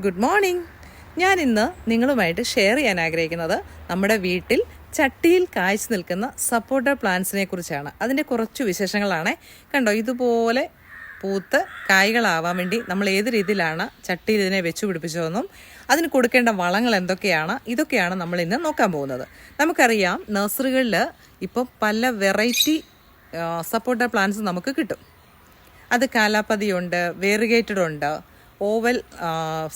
Good morning. ഞാൻ ഇന്ന് നിങ്ങളുമായിട്ട് ഷെയർ ചെയ്യാൻ ആഗ്രഹിക്കുന്നത് നമ്മുടെ വീട്ടിൽ ചട്ടിയിൽ കായ്ച്ചു നിൽക്കുന്ന സപ്പോർട്ട പ്ലാന്റ്സിനെ കുറിച്ചാണ്. അതിൻ്റെ കുറച്ച് വിശേഷങ്ങളാണ്. കണ്ടോ, ഇതുപോലെ പൂത്ത് കായ്കളാവാൻ വേണ്ടി നമ്മൾ ഏത് രീതിയിലാണ് ചട്ടിയിൽ ഇതിനെ വെച്ചു പിടിപ്പിച്ചതെന്നും അതിന് കൊടുക്കേണ്ട വളങ്ങൾ എന്തൊക്കെയാണ്, ഇതൊക്കെയാണ് നമ്മൾ ഇന്ന് നോക്കാൻ പോകുന്നത്. നമുക്കറിയാം, നഴ്സറികളിൽ ഇപ്പോൾ പല വെറൈറ്റി സപ്പോർട്ട പ്ലാന്റ്സ് നമുക്ക് കിട്ടും. അത് കാലാപ്പതിയുണ്ട്, വേറിഗേറ്റഡ് ഉണ്ട്, ഓവൽ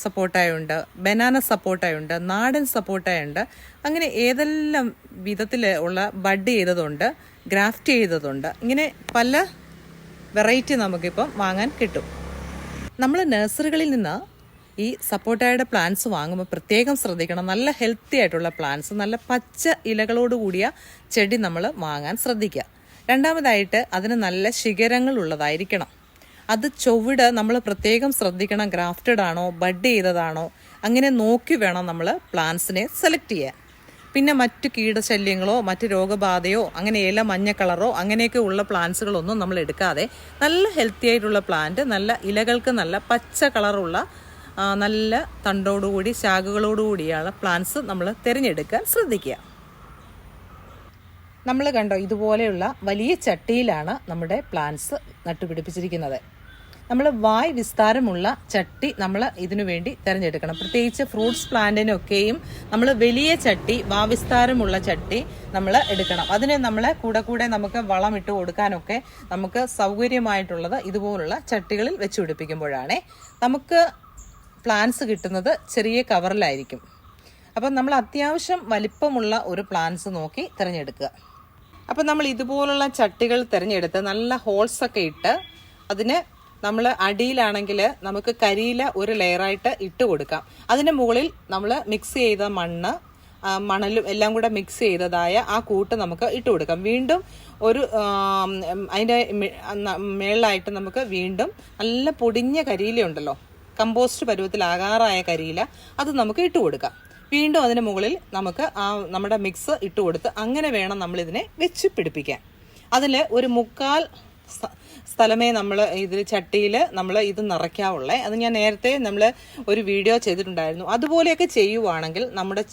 സപ്പോർട്ടായുണ്ട്, ബനാന സപ്പോർട്ടായുണ്ട്, നാടൻ സപ്പോർട്ടായുണ്ട്. അങ്ങനെ ഏതെല്ലാം വിധത്തിൽ ഉള്ള ബഡ് ചെയ്തതുണ്ട്, ഗ്രാഫ്റ്റ് ചെയ്തതുണ്ട്. ഇങ്ങനെ പല വെറൈറ്റി നമുക്കിപ്പം വാങ്ങാൻ കിട്ടും. നമ്മൾ നഴ്സറികളിൽ നിന്ന് ഈ സപ്പോർട്ടായുടെ പ്ലാന്റ്സ് വാങ്ങുമ്പോൾ പ്രത്യേകം ശ്രദ്ധിക്കണം. നല്ല ഹെൽത്തി ആയിട്ടുള്ള പ്ലാന്റ്സ്, നല്ല പച്ച ഇലകളോട് കൂടിയ ചെടി നമ്മൾ വാങ്ങാൻ ശ്രദ്ധിക്കുക. രണ്ടാമതായിട്ട് അതിന് നല്ല ശിഖരങ്ങൾ ഉള്ളതായിരിക്കണം. അത് ചുവട് നമ്മൾ പ്രത്യേകം ശ്രദ്ധിക്കണം. ഗ്രാഫ്റ്റഡ് ആണോ, ബഡ് ചെയ്തതാണോ, അങ്ങനെ നോക്കി വേണം നമ്മൾ പ്ലാന്റ്സിനെ സെലക്ട് ചെയ്യാൻ. പിന്നെ മറ്റു കീടശല്യങ്ങളോ മറ്റ് രോഗബാധയോ അങ്ങനെ ഇല മഞ്ഞ കളറോ അങ്ങനെയൊക്കെ ഉള്ള പ്ലാന്റ്സുകളൊന്നും നമ്മൾ എടുക്കാതെ നല്ല ഹെൽത്തി ആയിട്ടുള്ള പ്ലാന്റ്, നല്ല ഇലകൾക്ക് നല്ല പച്ച കളറുള്ള നല്ല തണ്ടോടുകൂടി ശാഖകളോടുകൂടിയാണ് പ്ലാന്റ്സ് നമ്മൾ തിരഞ്ഞെടുക്കാൻ ശ്രദ്ധിക്കുക. നമ്മൾ കണ്ടോ, ഇതുപോലെയുള്ള വലിയ ചട്ടിയിലാണ് നമ്മുടെ പ്ലാന്റ്സ് നട്ടുപിടിപ്പിച്ചിരിക്കുന്നത്. നമ്മൾ വായ് വിസ്താരമുള്ള ചട്ടി നമ്മൾ ഇതിനു വേണ്ടി തിരഞ്ഞെടുക്കണം. പ്രത്യേകിച്ച് ഫ്രൂട്ട്സ് പ്ലാന്റിനൊക്കെയും നമ്മൾ വലിയ ചട്ടി, വാവിസ്താരമുള്ള ചട്ടി നമ്മൾ എടുക്കണം. അതിന് നമ്മൾ കൂടെ നമുക്ക് വളം ഇട്ട് കൊടുക്കാനൊക്കെ നമുക്ക് സൗകര്യമായിട്ടുള്ളത് ഇതുപോലുള്ള ചട്ടികളിൽ വെച്ച് പിടിപ്പിക്കുമ്പോഴാണ് നമുക്ക് പ്ലാന്റ്സ് കിട്ടുന്നത്. ചെറിയ കവറിലായിരിക്കും. അപ്പം നമ്മൾ അത്യാവശ്യം വലിപ്പമുള്ള ഒരു പ്ലാന്റ്സ് നോക്കി തിരഞ്ഞെടുക്കുക. അപ്പം നമ്മൾ ഇതുപോലുള്ള ചട്ടികൾ തിരഞ്ഞെടുത്ത് നല്ല ഹോൾസൊക്കെ ഇട്ട് അതിന് നമ്മൾ അടിയിലാണെങ്കിൽ നമുക്ക് കരിയില ഒരു ലെയറായിട്ട് ഇട്ട് കൊടുക്കാം. അതിന് മുകളിൽ നമ്മൾ മിക്സ് ചെയ്ത മണലും എല്ലാം കൂടെ മിക്സ് ചെയ്തതായ ആ കൂട്ട് നമുക്ക് ഇട്ട് കൊടുക്കാം. വീണ്ടും ഒരു അതിൻ്റെ മേളിലായിട്ട് നമുക്ക് വീണ്ടും നല്ല പൊടിഞ്ഞ കരിയില ഉണ്ടല്ലോ, കമ്പോസ്റ്റ് പരുവത്തിലാകാറായ കരിയില, അത് നമുക്ക് ഇട്ട് കൊടുക്കാം. വീണ്ടും അതിന് മുകളിൽ നമുക്ക് നമ്മുടെ മിക്സ് ഇട്ട് കൊടുത്ത് അങ്ങനെ വേണം നമ്മളിതിനെ വെച്ച് പിടിപ്പിക്കാൻ. അതിൽ ഒരു 3/4 സ്ഥലമേ നമ്മൾ ഇതിൽ ചട്ടിയിൽ നമ്മൾ ഇത് നിറയ്ക്കാവുള്ളേ. അത് ഞാൻ നേരത്തെ നമ്മൾ ഒരു വീഡിയോ ചെയ്തിട്ടുണ്ടായിരുന്നു. അതുപോലെയൊക്കെ ചെയ്യുവാണെങ്കിൽ നമ്മുടെ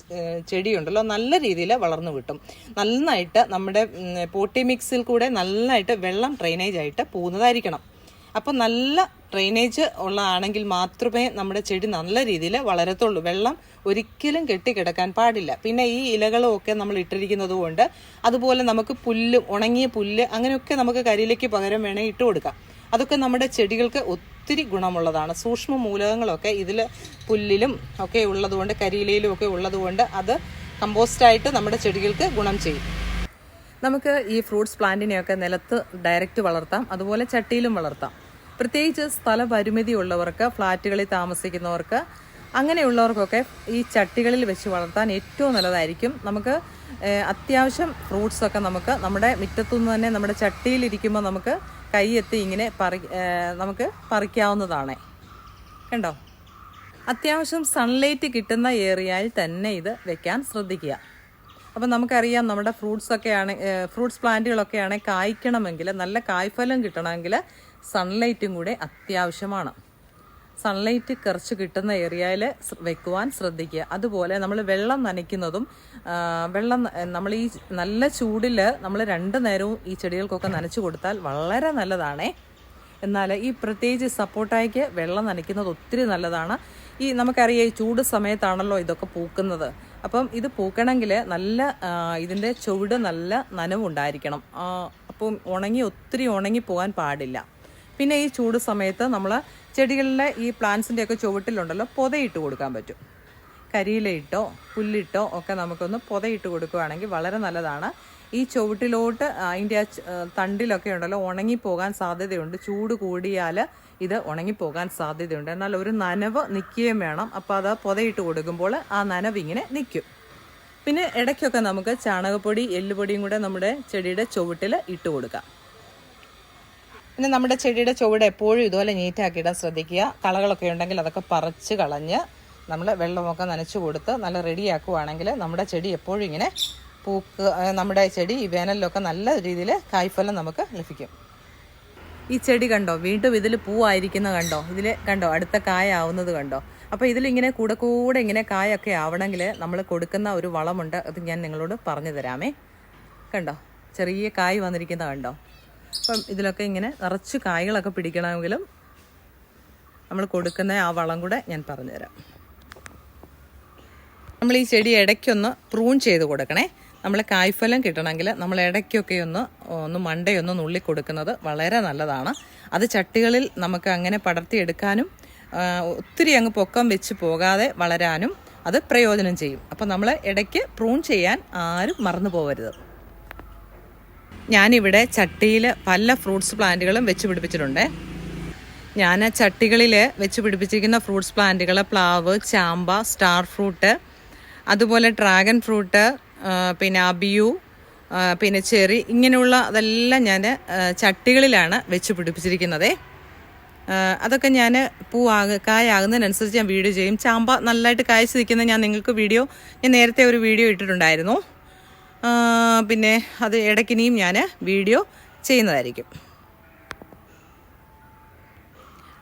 ചെടിയുണ്ടല്ലോ നല്ല രീതിയിൽ വളർന്നു കിട്ടും. നന്നായിട്ട് നമ്മുടെ പോട്ടി മിക്സിൽ കൂടെ നന്നായിട്ട് വെള്ളം ഡ്രെയിനേജ് ആയിട്ട് പോകുന്നതായിരിക്കണം. അപ്പോൾ നല്ല ഡ്രെയിനേജ് ഉള്ളതാണെങ്കിൽ മാത്രമേ നമ്മുടെ ചെടി നല്ല രീതിയിൽ വളരത്തുള്ളൂ. വെള്ളം ഒരിക്കലും കെട്ടിക്കിടക്കാൻ പാടില്ല. പിന്നെ ഈ ഇലകളും ഒക്കെ നമ്മൾ ഇട്ടിരിക്കുന്നത് കൊണ്ട് അതുപോലെ നമുക്ക് പുല്ലും, ഉണങ്ങിയ പുല്ല് അങ്ങനെയൊക്കെ നമുക്ക് കരിയിലേക്ക് പകരം വേണേൽ ഇട്ട് കൊടുക്കാം. അതൊക്കെ നമ്മുടെ ചെടികൾക്ക് ഒത്തിരി ഗുണമുള്ളതാണ്. സൂക്ഷ്മ മൂലകങ്ങളൊക്കെ ഇതിൽ പുല്ലിലും ഒക്കെ ഉള്ളതുകൊണ്ട്, കരിയിലയിലും ഒക്കെ ഉള്ളതുകൊണ്ട് അത് കമ്പോസ്റ്റായിട്ട് നമ്മുടെ ചെടികൾക്ക് ഗുണം ചെയ്യും. നമുക്ക് ഈ ഫ്രൂട്ട്സ് പ്ലാന്റിനെയൊക്കെ നിലത്ത് ഡയറക്റ്റ് വളർത്താം, അതുപോലെ ചട്ടിയിലും വളർത്താം. പ്രത്യേകിച്ച് സ്ഥലപരിമിതി ഉള്ളവർക്ക്, ഫ്ലാറ്റുകളിൽ താമസിക്കുന്നവർക്ക്, അങ്ങനെയുള്ളവർക്കൊക്കെ ഈ ചട്ടികളിൽ വെച്ച് വളർത്താൻ ഏറ്റവും നല്ലതായിരിക്കും. നമുക്ക് അത്യാവശ്യം ഫ്രൂട്ട്സൊക്കെ നമുക്ക് നമ്മുടെ മുറ്റത്തുനിന്ന് തന്നെ നമ്മുടെ ചട്ടിയിലിരിക്കുമ്പോൾ നമുക്ക് കൈയെത്തി ഇങ്ങനെ നമുക്ക് പറിക്കാവുന്നതാണ്. കണ്ടോ, അത്യാവശ്യം സൺലൈറ്റ് കിട്ടുന്ന ഏരിയയിൽ തന്നെ ഇത് വെക്കാൻ ശ്രദ്ധിക്കുക. അപ്പം നമുക്കറിയാം, നമ്മുടെ ഫ്രൂട്ട്സ് പ്ലാന്റുകളൊക്കെയാണ് കായ്ക്കണമെങ്കിൽ, നല്ല കായ്ഫലം കിട്ടണമെങ്കിൽ സൺലൈറ്റും കൂടെ അത്യാവശ്യമാണ്. സൺലൈറ്റ് കുറച്ച് കിട്ടുന്ന ഏരിയയിൽ വെക്കുവാൻ ശ്രദ്ധിക്കുക. അതുപോലെ നമ്മൾ വെള്ളം നനയ്ക്കുന്നതും, നമ്മൾ ഈ നല്ല ചൂടിൽ നമ്മൾ 2 നേരവും ഈ ചെടികൾക്കൊക്കെ നനച്ചു കൊടുത്താൽ വളരെ നല്ലതാണേ. എന്നാൽ ഈ പ്രത്യേകിച്ച് സപ്പോർട്ടായ്ക്ക് വെള്ളം നനയ്ക്കുന്നത് ഒത്തിരി നല്ലതാണ്. നമുക്കറിയാം, ഈ ചൂട് സമയത്താണല്ലോ ഇതൊക്കെ പൂക്കുന്നത്. അപ്പം ഇത് പൂക്കണമെങ്കിൽ നല്ല ഇതിൻ്റെ ചുവട് നല്ല നനവുണ്ടായിരിക്കണം. അപ്പം ഒത്തിരി ഉണങ്ങി പോകാൻ പാടില്ല. പിന്നെ ഈ ചൂട് സമയത്ത് നമ്മൾ ചെടികളിലെ ഈ പ്ലാന്റ്സിൻ്റെയൊക്കെ ചുവട്ടിലുണ്ടല്ലോ പൊതയിട്ട് കൊടുക്കാൻ പറ്റും. കരിയിലയിട്ടോ പുല്ലിട്ടോ ഒക്കെ നമുക്കൊന്ന് പൊതയിട്ട് കൊടുക്കുകയാണെങ്കിൽ വളരെ നല്ലതാണ്. ഈ ചുവട്ടിലോട്ട് അതിൻ്റെ തണ്ടിലൊക്കെ ഉണ്ടല്ലോ ഉണങ്ങിപ്പോകാൻ സാധ്യതയുണ്ട്. ചൂട് കൂടിയാൽ ഇത് ഉണങ്ങിപ്പോകാൻ സാധ്യതയുണ്ട്. എന്നാൽ ഒരു നനവ് നിൽക്കുകയും വേണം. അപ്പോൾ അത് പൊതയിട്ട് കൊടുക്കുമ്പോൾ ആ നനവ് ഇങ്ങനെ നിൽക്കും. പിന്നെ ഇടയ്ക്കൊക്കെ നമുക്ക് ചാണകപ്പൊടി, എല്ലുപൊടിയും കൂടെ നമ്മുടെ ചെടിയുടെ ചുവട്ടിൽ ഇട്ട് കൊടുക്കാം. പിന്നെ നമ്മുടെ ചെടിയുടെ ചുവട് എപ്പോഴും ഇതുപോലെ നീറ്റാക്കിയിടാൻ ശ്രദ്ധിക്കുക. കളകളൊക്കെ ഉണ്ടെങ്കിൽ അതൊക്കെ പറിച്ച് കളഞ്ഞ് നമ്മൾ വെള്ളമൊക്കെ നനച്ചു കൊടുത്ത് നല്ല റെഡിയാക്കുവാണെങ്കിൽ നമ്മുടെ ചെടി എപ്പോഴും ഇങ്ങനെ നമ്മുടെ ചെടി ഈ വേനലിലൊക്കെ നല്ല രീതിയിൽ കായ്ഫലം നമുക്ക് ലഭിക്കും. ഈ ചെടി കണ്ടോ, വീണ്ടും ഇതിൽ പൂവായിരിക്കുന്ന കണ്ടോ, ഇതിൽ കണ്ടോ അടുത്ത കായ ആവുന്നത് കണ്ടോ. അപ്പോൾ ഇതിലിങ്ങനെ കൂടെ ഇങ്ങനെ കായൊക്കെ ആവണമെങ്കിൽ നമ്മൾ കൊടുക്കുന്ന ഒരു വളമുണ്ട്. അത് ഞാൻ നിങ്ങളോട് പറഞ്ഞു തരാമേ. കണ്ടോ, ചെറിയ കായ് വന്നിരിക്കുന്ന കണ്ടോ. അപ്പം ഇതിലൊക്കെ ഇങ്ങനെ നിറച്ച് കായ്കളൊക്കെ പിടിക്കണമെങ്കിലും നമ്മൾ കൊടുക്കുന്ന ആ വളം കൂടെ ഞാൻ പറഞ്ഞു തരാം. നമ്മൾ ഈ ചെടി ഇടയ്ക്കൊന്ന് പ്രൂൺ ചെയ്ത് കൊടുക്കണേ. നമ്മൾ കായ്ഫലം കിട്ടണമെങ്കിൽ നമ്മൾ ഇടയ്ക്കൊക്കെ ഒന്ന് മണ്ടയൊന്ന് നുള്ളി കൊടുക്കുന്നത് വളരെ നല്ലതാണ്. അത് ചട്ടികളിൽ നമുക്ക് അങ്ങനെ പടർത്തിയെടുക്കാനും ഒത്തിരി അങ്ങ് പൊക്കം വെച്ച് പോകാതെ വളരാനും അത് പ്രയോജനം ചെയ്യും. അപ്പോൾ നമ്മൾ ഇടയ്ക്ക് പ്രൂൺ ചെയ്യാൻ ആരും മറന്നു പോകരുത്. ഞാനിവിടെ ചട്ടിയിൽ പല ഫ്രൂട്ട്സ് പ്ലാന്റുകളും വെച്ച് പിടിപ്പിച്ചിട്ടുണ്ട്. ഞാൻ ചട്ടികളിൽ വെച്ച് പിടിപ്പിച്ചിരിക്കുന്ന ഫ്രൂട്ട്സ് പ്ലാന്റുകൾ പ്ലാവ്, ചാമ്പ, സ്റ്റാർ ഫ്രൂട്ട്, അതുപോലെ ഡ്രാഗൺ ഫ്രൂട്ട്, പിന്നെ അബിയു, പിന്നെ ചെറി, ഇങ്ങനെയുള്ള അതെല്ലാം ഞാൻ ചട്ടികളിലാണ് വെച്ച് പിടിപ്പിച്ചിരിക്കുന്നത്. അതൊക്കെ ഞാൻ കായാകുന്നതിനനുസരിച്ച് ഞാൻ വീഡിയോ ചെയ്യും. ചാമ്പ നല്ലതായിട്ട് കായ്ച്ച് നിൽക്കുന്ന ഞാൻ നേരത്തെ ഒരു വീഡിയോ ഇട്ടിട്ടുണ്ടായിരുന്നു. പിന്നെ അത് ഇടയ്ക്കിനിയും ഞാൻ വീഡിയോ ചെയ്യുന്നതായിരിക്കും.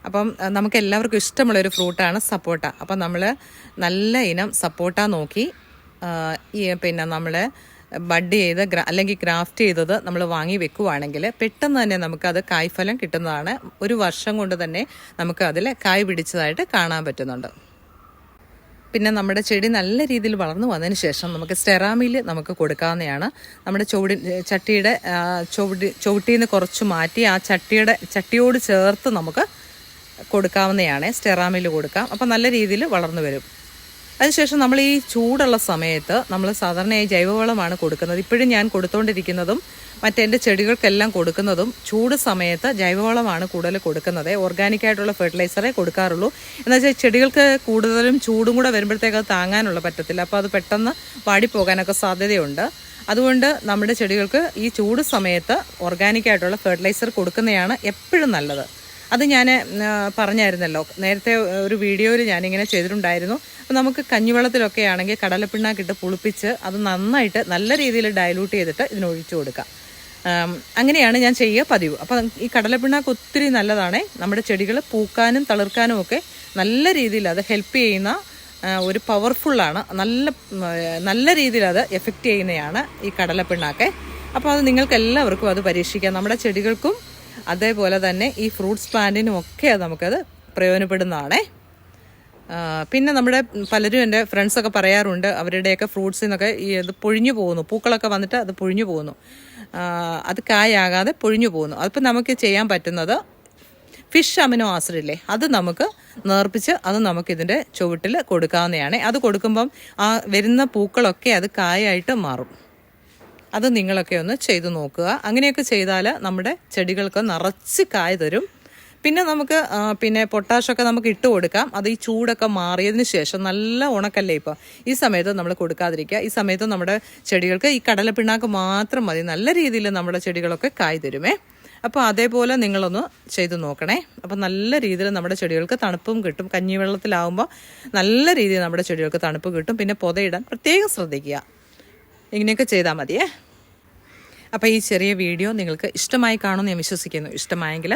അപ്പം നമുക്ക് എല്ലാവർക്കും ഇഷ്ടമുള്ളൊരു ഫ്രൂട്ടാണ് സപ്പോട്ട. അപ്പം നമ്മൾ നല്ല ഇനം സപ്പോട്ട നോക്കി പിന്നെ നമ്മൾ ബഡ് ചെയ്ത് അല്ലെങ്കിൽ ഗ്രാഫ്റ്റ് ചെയ്തത് നമ്മൾ വാങ്ങി വെക്കുവാണെങ്കിൽ പെട്ടെന്ന് തന്നെ നമുക്കത് കായ്ഫലം കിട്ടുന്നതാണ്. ഒരു വർഷം കൊണ്ട് തന്നെ നമുക്ക് അതിൽ കായ് പിടിച്ചതായിട്ട് കാണാൻ പറ്റുന്നുണ്ട്. പിന്നെ നമ്മുടെ ചെടി നല്ല രീതിയിൽ വളർന്നു വന്നതിന് ശേഷം നമുക്ക് സ്റ്റെറാമിൽ നമുക്ക് കൊടുക്കാവുന്നതാണ്. നമ്മുടെ ചട്ടിയുടെ ചുവട്ടിൽ നിന്ന് കുറച്ച് മാറ്റി ആ ചട്ടിയോട് ചേർത്ത് നമുക്ക് കൊടുക്കാവുന്നതാണ്. സ്റ്റെറാമിൽ കൊടുക്കാം. അപ്പോൾ നല്ല രീതിയിൽ വളർന്നു വരും. അതിനുശേഷം നമ്മൾ ഈ ചൂടുള്ള സമയത്ത് നമ്മൾ സാധാരണയായി ജൈവവളമാണ് കൊടുക്കുന്നത്. ഇപ്പോഴും ഞാൻ കൊടുത്തുകൊണ്ടിരിക്കുന്നതും മറ്റെൻ്റെ ചെടികൾക്കെല്ലാം കൊടുക്കുന്നതും ചൂട് സമയത്ത് ജൈവവളമാണ് കൂടുതൽ കൊടുക്കുന്നത്. ഓർഗാനിക്കായിട്ടുള്ള ഫെർട്ടിലൈസറേ കൊടുക്കാറുള്ളൂ. എന്നുവെച്ചാൽ ചെടികൾക്ക് കൂടുതലും ചൂടും കൂടെ വരുമ്പോഴത്തേക്ക് അത് താങ്ങാനുള്ള പറ്റത്തില്ല. അപ്പോൾ അത് പെട്ടെന്ന് വാടിപ്പോകാനൊക്കെ സാധ്യതയുണ്ട്. അതുകൊണ്ട് നമ്മുടെ ചെടികൾക്ക് ഈ ചൂട് സമയത്ത് ഓർഗാനിക്കായിട്ടുള്ള ഫെർട്ടിലൈസർ കൊടുക്കുന്നതാണ് എപ്പോഴും നല്ലത്. അത് ഞാൻ പറഞ്ഞായിരുന്നല്ലോ, നേരത്തെ ഒരു വീഡിയോയിൽ ഞാനിങ്ങനെ ചെയ്തിട്ടുണ്ടായിരുന്നു. അപ്പോൾ നമുക്ക് കഞ്ഞിവെള്ളത്തിലൊക്കെ ആണെങ്കിൽ കടലപ്പിണ്ണാക്കിട്ട് പുളിപ്പിച്ച് അത് നന്നായിട്ട് നല്ല രീതിയിൽ ഡയലൂട്ട് ചെയ്തിട്ട് ഇതിനൊഴിച്ചു കൊടുക്കാം. അങ്ങനെയാണ് ഞാൻ ചെയ്യുക പതിവ്. അപ്പോൾ ഈ കടലപ്പിണ്ണാക്ക് ഒത്തിരി നല്ലതാണ്. നമ്മുടെ ചെടികൾ പൂക്കാനും തളിർക്കാനും ഒക്കെ നല്ല രീതിയിൽ അത് ഹെൽപ്പ് ചെയ്യുന്ന ഒരു പവർഫുള്ളാണ്. നല്ല രീതിയിൽ അത് എഫക്റ്റ് ചെയ്യുന്നതാണ് ഈ കടലപ്പിണ്ണാക്ക്. അപ്പോൾ അത് നിങ്ങൾക്ക് എല്ലാവർക്കും അത് പരീക്ഷിക്കാം. നമ്മുടെ ചെടികൾക്കും അതേപോലെ തന്നെ ഈ ഫ്രൂട്ട്സ് പ്ലാന്റിനും ഒക്കെ നമുക്കത് പ്രയോജനപ്പെടുന്നതാണേ. പിന്നെ നമ്മുടെ പലരും എൻ്റെ ഫ്രണ്ട്സൊക്കെ പറയാറുണ്ട്, അവരുടെയൊക്കെ ഫ്രൂട്ട്സിൽ നിന്നൊക്കെ ഇത് പൊഴിഞ്ഞു പോകുന്നു, പൂക്കളൊക്കെ വന്നിട്ട് അത് പൊഴിഞ്ഞു പോകുന്നു, അത് കായാകാതെ പൊഴിഞ്ഞു പോകുന്നു. അതിപ്പോൾ നമുക്ക് ചെയ്യാൻ പറ്റുന്നത് ഫിഷ് അമിനോ ആസിഡില്ലേ, അത് നമുക്ക് നേർപ്പിച്ച് അത് നമുക്കിതിൻ്റെ ചുവട്ടിൽ കൊടുക്കാവുന്നതാണ്. അത് കൊടുക്കുമ്പം ആ വരുന്ന പൂക്കളൊക്കെ അത് കായായിട്ട് മാറും. അത് നിങ്ങളൊക്കെ ഒന്ന് ചെയ്തു നോക്കുക. അങ്ങനെയൊക്കെ ചെയ്താൽ നമ്മുടെ ചെടികൾക്ക് നിറച്ച് കായ തരും. പിന്നെ നമുക്ക് പൊട്ടാഷൊക്കെ നമുക്ക് ഇട്ട് കൊടുക്കാം. അത് ഈ ചൂടൊക്കെ മാറിയതിന് ശേഷം, നല്ല ഉണക്കല്ലേ ഇപ്പോൾ, ഈ സമയത്ത് നമ്മൾ കൊടുക്കാതിരിക്കുക. ഈ സമയത്ത് നമ്മുടെ ചെടികൾക്ക് ഈ കടലപ്പിണ്ണാക്ക് മാത്രം മതി. നല്ല രീതിയിൽ നമ്മുടെ ചെടികളൊക്കെ കായ് തരുമേ. അപ്പോൾ അതേപോലെ നിങ്ങളൊന്ന് ചെയ്തു നോക്കണേ. അപ്പോൾ നല്ല രീതിയിൽ നമ്മുടെ ചെടികൾക്ക് തണുപ്പും കിട്ടും. കഞ്ഞിവെള്ളത്തിലാവുമ്പോൾ നല്ല രീതിയിൽ നമ്മുടെ ചെടികൾക്ക് തണുപ്പ് കിട്ടും. പിന്നെ പൊതയിടാൻ പ്രത്യേകം ശ്രദ്ധിക്കുക. ഇങ്ങനെയൊക്കെ ചെയ്താൽ മതിയേ. അപ്പോൾ ഈ ചെറിയ വീഡിയോ നിങ്ങൾക്ക് ഇഷ്ടമായി കാണുമെന്ന് ഞാൻ വിശ്വസിക്കുന്നു. ഇഷ്ടമായെങ്കിൽ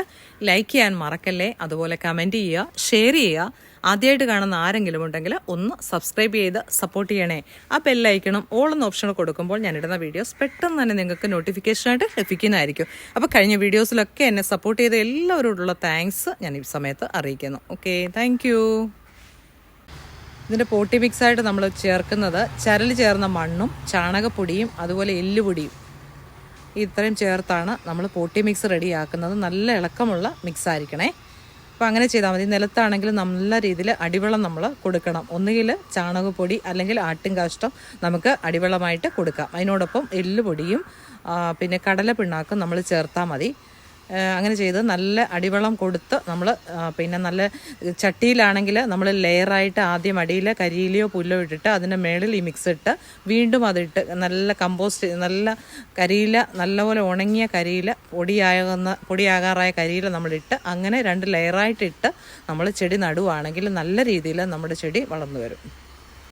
ലൈക്ക് ചെയ്യാൻ മറക്കല്ലേ. അതുപോലെ കമൻറ്റ് ചെയ്യുക, ഷെയർ ചെയ്യുക. ആദ്യമായിട്ട് കാണുന്ന ആരെങ്കിലും ഉണ്ടെങ്കിൽ ഒന്ന് സബ്സ്ക്രൈബ് ചെയ്ത് സപ്പോർട്ട് ചെയ്യണേ. ആ ബെല്ലൈക്കണം ഓൾ എന്ന ഓപ്ഷൻ കൊടുക്കുമ്പോൾ ഞാനിടുന്ന വീഡിയോസ് പെട്ടെന്ന് തന്നെ നിങ്ങൾക്ക് നോട്ടിഫിക്കേഷനായിട്ട് ലഭിക്കുന്നതായിരിക്കും. അപ്പോൾ കഴിഞ്ഞ വീഡിയോസിലൊക്കെ എന്നെ സപ്പോർട്ട് ചെയ്ത എല്ലാവരോടുള്ള താങ്ക്സ് ഞാൻ ഈ സമയത്ത് അറിയിക്കുന്നു. Okay, thank you. ഇതിൻ്റെ പോട്ടി മിക്സായിട്ട് നമ്മൾ ചേർക്കുന്നത് ചരൽ ചേർന്ന മണ്ണും ചാണകപ്പൊടിയും അതുപോലെ എല്ലുപൊടിയും ഇത്രയും ചേർത്താണ് നമ്മൾ പോട്ടി മിക്സ് റെഡിയാക്കുന്നത്. നല്ല ഇളക്കമുള്ള മിക്സ് ആയിരിക്കണേ. അപ്പോൾ അങ്ങനെ ചെയ്താൽ മതി. നിലത്താണെങ്കിൽ നല്ല രീതിയിൽ അടിവെള്ളം നമ്മൾ കൊടുക്കണം. ഒന്നുകിൽ ചാണകപ്പൊടി അല്ലെങ്കിൽ ആട്ടിൻകാഷ്ടം നമുക്ക് അടിവെള്ളമായിട്ട് കൊടുക്കാം. അതിനോടൊപ്പം എല്ലുപൊടിയും പിന്നെ കടലപ്പിണ്ണാക്കും നമ്മൾ ചേർത്താൽ മതി. അങ്ങനെ ചെയ്ത് നല്ല അടിവെള്ളം കൊടുത്ത് നമ്മൾ പിന്നെ നല്ല ചട്ടിയിലാണെങ്കിൽ നമ്മൾ ലെയറായിട്ട് ആദ്യം അടിയിൽ കരിയിലയോ പുല്ലോ ഇട്ടിട്ട് അതിൻ്റെ മേളിൽ ഈ മിക്സ് ഇട്ട് വീണ്ടും അതിട്ട് നല്ല കമ്പോസ്റ്റ്, നല്ല കരിയില, നല്ലപോലെ ഉണങ്ങിയ കരിയില, പൊടിയാകാറായ കരിയില നമ്മളിട്ട് അങ്ങനെ 2 ലെയറായിട്ടിട്ട് നമ്മൾ ചെടി നടുവാണെങ്കിൽ നല്ല രീതിയിൽ നമ്മുടെ ചെടി വളർന്നു വരും.